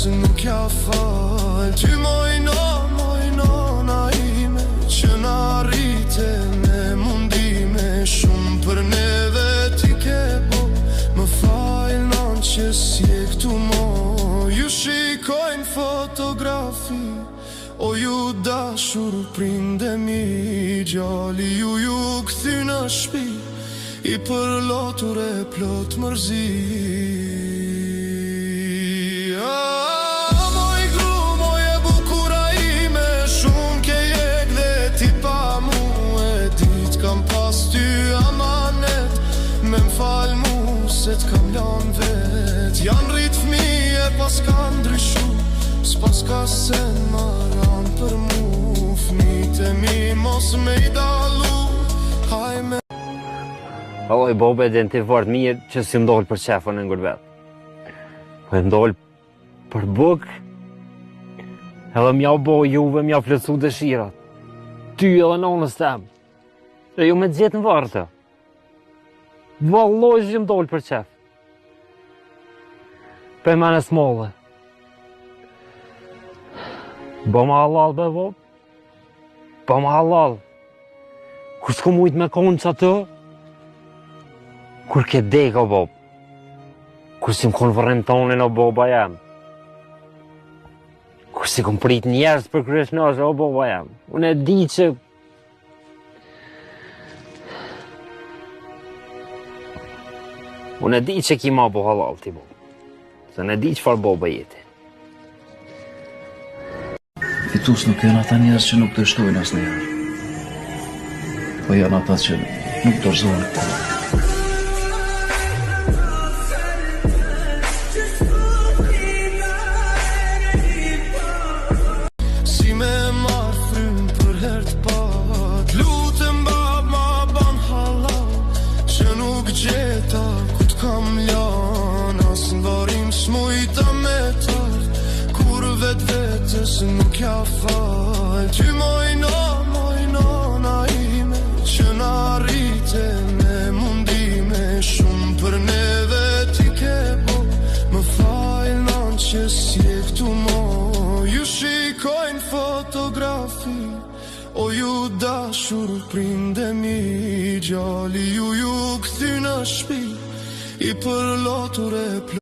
nuk ja fal. Ty mojnona ime, që na rrite me mundime. Shumë për neve ti ke bo, më fal nan që s'je këtu mo. Ju shikojnë fotografi, o ju dashur prindemi. Gjali ju këthy në shpi, i përlotur e plot mërzi. Moj gru, moje bukura ime, shumë ke jek dhe ti pa mu. E dit kam pas ty amanet, me m'fal mu se t'kam lan vet. Janë rrit fmije pas ka ndryshu, s'pas ka sen maran për mu. Fmite mi mos me i dalu, haj me. Alloj, bobe dhe në të vërtë mirë që si ndollë për qefën e ngër vetë. Po e ndollë për buk, edhe mja bo juve mja flecu dëshirat. Ty edhe nonës tem. E ju me gjithë në vërtë. Valloj që ndollë për qefë. Pe me në smolle. Bo ma halal, be bob. Bo ma halal. Kur s'ku mujt me konë që atë, kur ke dek o bob, kur si m'kon vërën tonin o boba jam, kur si kom prit njerës për kryes nashë o boba jam, unë e di që ki ma bo halal ti bob, se në di që farë boba jeti. Fitus nuk janë ata njerës që nuk të shtojnë as në jarë, po janë ata që nuk të rëzonë këta. Gjeta ku t'kam ljan, as n'varim s'mujta me tart, kur vetës nuk ja fal. Ty mojnona ime, që na rrite me mundime. Shumë për neve ti ke bo, më fal nan që s'je këtu mo. Ju shikojnë fotografi, o ju dashur prindemi. Gjali ju këthy në shpi, i përlotur e plot.